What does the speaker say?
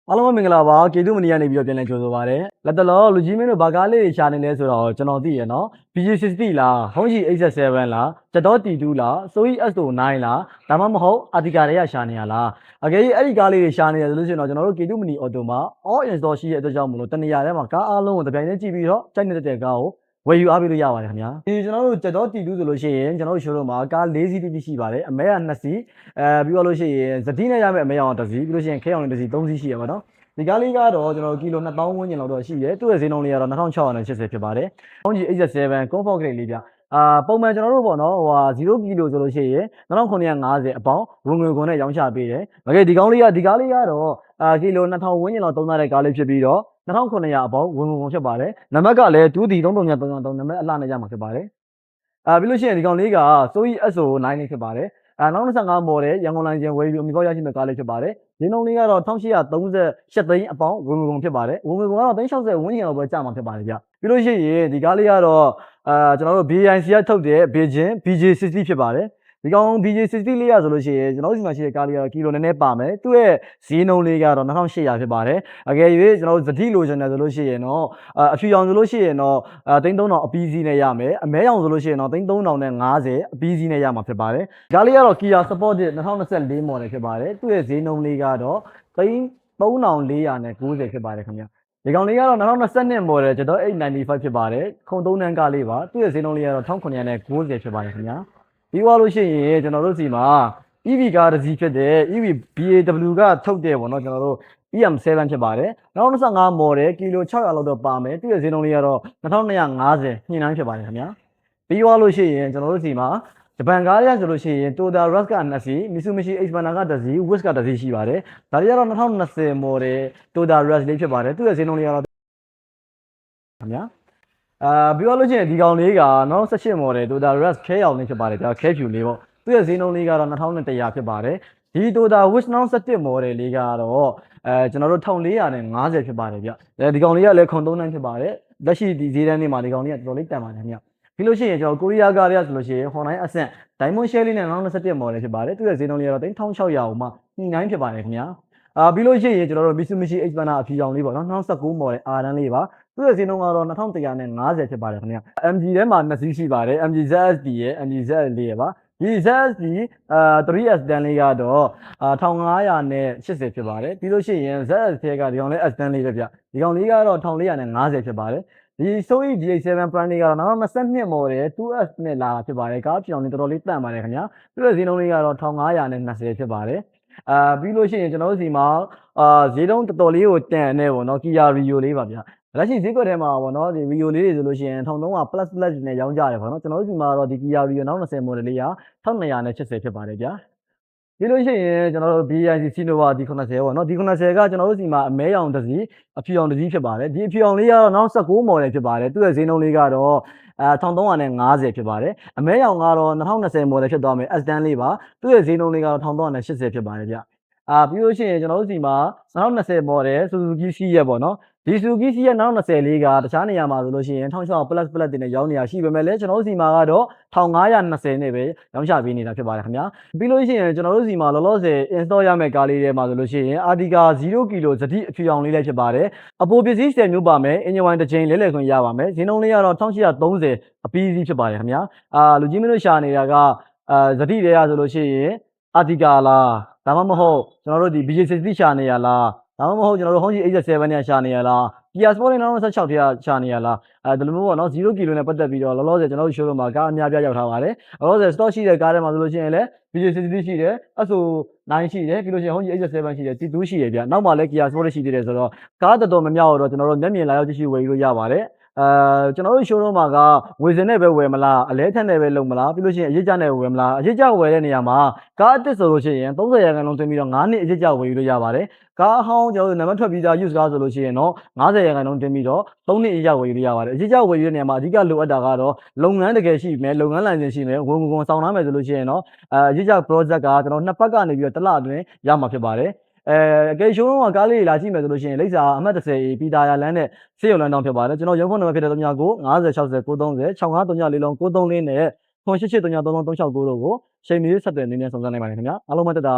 အားလုံးပဲမင်္ဂလာပါကေတုမနီကနေပြီးတော့ပြန်လည်ကြိုဆိုပါရစေလက်တလောလူကြီးမင်းတို့ဘာကားလေးတွေရှာနေလဲဆိုတော့ကျွန်တော်သိရနော် BG60 လားဟောင်းကြီး H7 လားဂျက်တော့ T2 လားဆိုကြီး SO9 လားဒါမှမဟုတ်အာတီကာတွေကရှာနေရလားအကယ်၍အဲ့ဒီကားလေးတွေရှာနေရဆိုလို့ရှိရင်တော့ကျွန်တော်တို့ကေတုမနီအော်တိုမှာ all install ရှိတဲ့အတွက်ကြောင့်မလို့တနေရာထဲမှာကားအားလုံးကိုတပြိုင်တည်းကြည့်ပြီးတော့ကြိုက်နေတဲ့ကားကိုဝယ်ယူအားပေးလို့ရပါတယ်ခင်ဗျာဒီကျွန်တော်တို့ဂျက်တော့ T2 ဆိုလို့ရှိရင်ကျွန်တော်တို့ showroom မှာကား၄စီးတိရှိပါတယ်အမဲက2စီးပြီးတော့လို့ရှိရင်ဇတိနဲ့ရမယ့်အမဲအောင်1စီးပြီးလို့ရှိရင်ခဲအောင်1စီး3စီးရှိရပါတော့ဒီကားလေးကတော့ကျွန်တော်ကီလို2000ဝန်းကျင်လောက်တော့ရှိတယ်သူ့ရဲ့ဈေးနှုန်းလေးကတော့2680ဖြစ်ပါတယ်။ဟောင်းကြီး H7 comfort grade လေးပြပုံမှန်ကျွန်တော်တို့ပေါ့နော်ဟို0ကီလိုဆိုလို့ရှိရင်2950အပေါင်းဝင်ငွေခွန်နဲ့ရောင်းချပေးတယ်။ဒီကားလေးကတော့ကီလို2000ဝန်းကျင်လောက်သုံးထားတဲ့ကားလေးဖြစ်ပြီးတော့2900အပေါင်းဝင်ငွေခွန်ဖြစ်ပါတယ်။နံပါတ်ကလည်း2D3333နံပါတ်အလှနဲ့ရမှာဖြစ်ပါတယ်။ပြီးလို့ရှိရင်ဒီကောင်လေးကဆိုကြီး SO9 လေးဖြစ်ပါတယ်။2025 model ရန်ကုန်လိုင်းကျင်ဝယ်ပြီးအမျိုးရရှိမဲ့ကားလေးဖြစ်ပါတယ်။ဈေးနှုန်းလေးကတော့1838သိန်းအပေါင်းဝင်ငွေကုန်ဖြစ်ပါတယ်။ဝင်ငွေကုန်ကတော့360ဝန်းကျင်လောက်ပဲကျမှာဖြစ်ပါတယ်ဗျ။ပြီးလို့ရှိရင်ဒီကားလေးကတော့ကျွန်တော်တို့ BIC ကထုတ်တဲ့ Beijing BJ60 ဖြစ်ပါတယ်။ဒီကောင် BJ60 လေးရဆိုလို့ရှိရင်ကျွန်တော်တို့ဒီမှာရှိတဲ့ကားလေးကတော့ကီလိုနည်းနည်းပါမယ်။သူ့ရဲ့ဈေးနှုန်းလေးကတော့2800ဖြစ်ပါတယ်။အကယ်၍ကျွန်တော်တို့ဇတိလိုချင်တယ်ဆိုလို့ရှိရင်တော့အဖြူရောင်ဆိုလို့ရှိရင်တော့3000အပီးစီးနဲ့ရမယ်။အမဲရောင်ဆိုလို့ရှိရင်တော့3050အပီးစီးနဲ့ရမှာဖြစ်ပါတယ်။ကားလေးကတော့ Kia Sportage 2024 model ဖြစ်ပါတယ်။သူ့ရဲ့ဈေးနှုန်းလေးကတော့3490ဖြစ်ပါတယ်ခင်ဗျာဒီကောင်လေးကတော့2022 model ကျတော့895ဖြစ်ပါတယ်ခုံ3တန်းကားလေးပါသူ့ရဲ့ဈေးနှုန်းလေးကတော့1990ဖြစ်ပါတယ်ခင်ဗျာပြီးသွားလို့ရှိရင်ကျွန်တော်တို့စီမှာ EV ကားတစ်စီးဖြစ်တဲ့ EV BAW ကထုတ်တယ်ပေါ့နော်ကျွန်တော်တို့ EM7 ဖြစ်ပါတယ်2025 model ကီလို600လောက်တော့ပါမယ်သူ့ရဲ့ဈေးနှုန်းလေးကတော့2250ညှိနှိုင်းဖြစ်ပါတယ်ခင်ဗျာပြီးသွားလို့ရှိရင်ကျွန်တော်တို့စီမှာဂျပန်ကားရဆိုလို့ရှိရင် Toyota Rush က2စီး Mitsubishi Xpander က1စီး Wish က1စီးရှိပါတယ်ဒါတွေကတော့2020 model Toyota Rush လေးဖြစ်ပါတယ်သူ့ရဲ့ဈေးနှုန်းလေးကတော့ခင်ဗျာပြီးတော့လို့ရှိရင်ဒီကောင်လေးက2018 model Toyota Rush ခဲရောင်လေးဖြစ်ပါတယ်ဒါခဲဖြူလေးပေါ့သူ့ရဲ့ဈေးနှုန်းလေးကတော့2100ဖြစ်ပါတယ်ဒီ Toyota Wish 2017 model လေးကတော့ကျွန်တော်တို့1450ဖြစ်ပါတယ်ဗျဒီကောင်လေးကလည်းခုံ3တန်းဖြစ်ပါတယ်လက်ရှိဒီဈေးတန်းလေးမှာဒီကောင်လေးကတော်တော်လေးတန်ပါတယ်ခင်ဗျပြီးလို့ရှိရင်ကျွန်တော်ကိုရီးယားကားတွေကဆိုလို့ရှိရင် Honda Ascent Diamond Shell လေးနဲ့2021 model ဖြစ်ပါတယ်သူ့ရဲ့ဈေးနှုန်းလေးကတော့3600အောင်မှညှိနှိုင်းဖြစ်ပါတယ်ခင်ဗျာပြီးလို့ရှိရင်ကျွန်တော်တို့ Mitsubishi Xpander အဖြူရောင်လေးပေါ့နော်2019 model R တန်းလေးပါသူ့ရဲ့ဈေးနှုန်းကတော့2150ဖြစ်ပါတယ်ခင်ဗျာ MG ထဲမှာ2စီးရှိပါတယ် MG ZSD ရဲ့ MG ZS လေးရပါဒီ ZSD 3S တန်းလေးကတော့1580ဖြစ်ပါတယ်ပြီးလို့ရှိရင် ZS ထဲကဒီကောင်လေး S တန်းလေးပဲဗျဒီကောင်လေးကတော့1450ဖြစ်ပါတယ်ဒီဆိုကြီး DX7 Prime လေးကတော့2022 model 2S နဲ့လာဖြစ်ပါတယ်ကားပြောင်းနေတော်တော်လေးတန့်ပါတယ်ခင်ဗျာသူ့ရဲ့ဈေးနှုန်းလေးကတော့1520ဖြစ်ပါတယ်ပြီးလို့ရှိရင်ကျွန်တော်တို့စီမှာဈေးနှုန်းတော်တော်လေးကိုတန်နေပေါ့နော် Kia Rio လေးပါဗျလက်ရှိဈေးကွက်ထဲမှာပေါ့နော်ဒီ Rio လေးတွေဆိုလို့ရှိရင်1300 plus နဲ့ရောင်းကြတယ်ပေါ့နော်ကျွန်တော်တို့စီမှာတော့ဒီ Kia Rio 2020 model လေးက1280ဖြစ်ပါတယ်ဗျပြီးလို့ရှိရင်ကျွန်တော်တို့ BIC Sinova D90 ပေါ့နော် D90 ကကျွန်တော်တို့စီမှာအမဲရောင်တစ်စီးအဖြူရောင်တစ်စီးဖြစ်ပါတယ်ဒီအဖြူရောင်လေးကတော့2019 model ဖြစ်ပါတယ်သူ့ရဲ့ဈေးနှုန်းလေးကတော့1350ဖြစ်ပါတယ်အမဲရောင်ကတော့2020 model ဖြစ်သွားမယ် S တန်းလေးပါသူ့ရဲ့ဈေးနှုန်းလေးကတော့1380ဖြစ်ပါတယ်ဗျပြီးလို့ရှိရင်ကျွန်တော်တို့စီမှာ2020 model Suzuki C ရဲ့ပေါ့နော်ဒီ Suzuki C ရဲ့2020လေးကတခြားနေရာမှာဆိုလို့ရှိရင်1600 plus တင်နဲ့ရောင်းနေရရှိပေမဲ့လည်းကျွန်တော်တို့စီမှာကတော့1520နဲ့ပဲရောင်းချပေးနေတာဖြစ်ပါတယ်ခင်ဗျာပြီးလို့ရှိရင်ကျွန်တော်တို့စီမှာလောလောဆယ် install ရမယ့်ကားလေးတွေမှာဆိုလို့ရှိရင် Artica 0 kg ဇတိအဖြူရောင်လေးလည်းဖြစ်ပါတယ်အပိုပစ္စည်း10မျိုးပါမယ်အင်ဂျင်ဝိုင်းတစ်ချိန်လဲလှယ်ခွင့်ရပါမယ်ဈေးနှုန်းလေးကတော့1830အပီးစီးဖြစ်ပါတယ်ခင်ဗျာလူကြီးမင်းတို့ရှာနေတာကဇတိတွေကဆိုလို့ရှိရင် Artica လားဒါမှမဟုတ်ကျွန်တော်တို့ဒီ BJ60 ရှာနေရလားဒါမှမဟုတ်ကျွန်တော်တို့ Honda H7 နဲ့ရှာနေရလား Kia Sportage 2016ထဲကရှာနေရလားဒီလိုမျိုးပေါ့နော်0 kg နဲ့ပတ်သက်ပြီးတော့လောလောဆယ်ကျွန်တော်တို့ showroom မှာကားအများပြားရောက်ထားပါတယ်လောလောဆယ် stock ရှိတဲ့ကားတွေမှာဆိုလို့ရှိရင်လည်း BJ60 ရှိတယ် SO9 ရှိတယ်ပြီးလို့ရှိရင် Honda H7 ရှိတယ် T2 ရှိတယ်ဗျနောက်မှလည်း Kia Sportage ရှိသေးတယ်ဆိုတော့ကားတော်တော်များများတော့ကျွန်တော်တို့မျက်မြင်လာရောက်ကြည့်ရှုဝယ်ယူလို့ရပါတယ်ကျွန်တော်တို့ showroom မှာကဝယ်စင်နဲ့ပဲဝယ်မလားအလဲထက်နဲ့ပဲလုပ်မလားပြီးလို့ရှိရင်အရေးကြနဲ့ဝယ်မလားအရေးကြဝယ်တဲ့နေရာမှာကားအစ်စ်ဆိုလို့ရှိရင်30ရာခိုင်နှုန်းတင်ပြီးတော့9နှစ်အရေးကြဝယ်ယူလို့ရပါတယ်ကားအဟောင်းကျွန်တော်တို့နံပါတ်ထွက်ပြီးသား use ကားဆိုလို့ရှိရင်တော့90ရာခိုင်နှုန်းတင်ပြီးတော့3နှစ်အရေးကြဝယ်ယူလို့ရပါတယ်အရေးကြဝယ်ယူတဲ့နေရာမှာအဓိကလိုအပ်တာကတော့လုပ်ငန်းတကယ်ရှိမယ်လုပ်ငန်းလိုင်စင်ရှိမယ်ဝင်ငွေဆောင်ထားမယ်ဆိုလို့ရှိရင်တော့အရေးကြ project ကကျွန်တော်နှစ်ပတ်ကနေပြီးတော့တစ်လအတွင်းရမှာဖြစ်ပါတယ်အကယ် showroom ကကားလေးတွေလာကြည့်မယ်ဆိုလို့ရှိရင်လိပ်စာအမှတ်30ပီတာယာလန်းနဲ့စေးရုံလန်းတောင်းဖြစ်ပါတယ်ကျွန်တော်ရုံးဖုန်းနံပါတ်ဖြစ်တဲ့390 90 60 930 6534လုံး930နဲ့ 98833336တို့ကိုချိန်မီဆက်သွယ်နေနေစုံစမ်းနိုင်ပါတယ်ခင်ဗျာအားလုံးမတက်တာ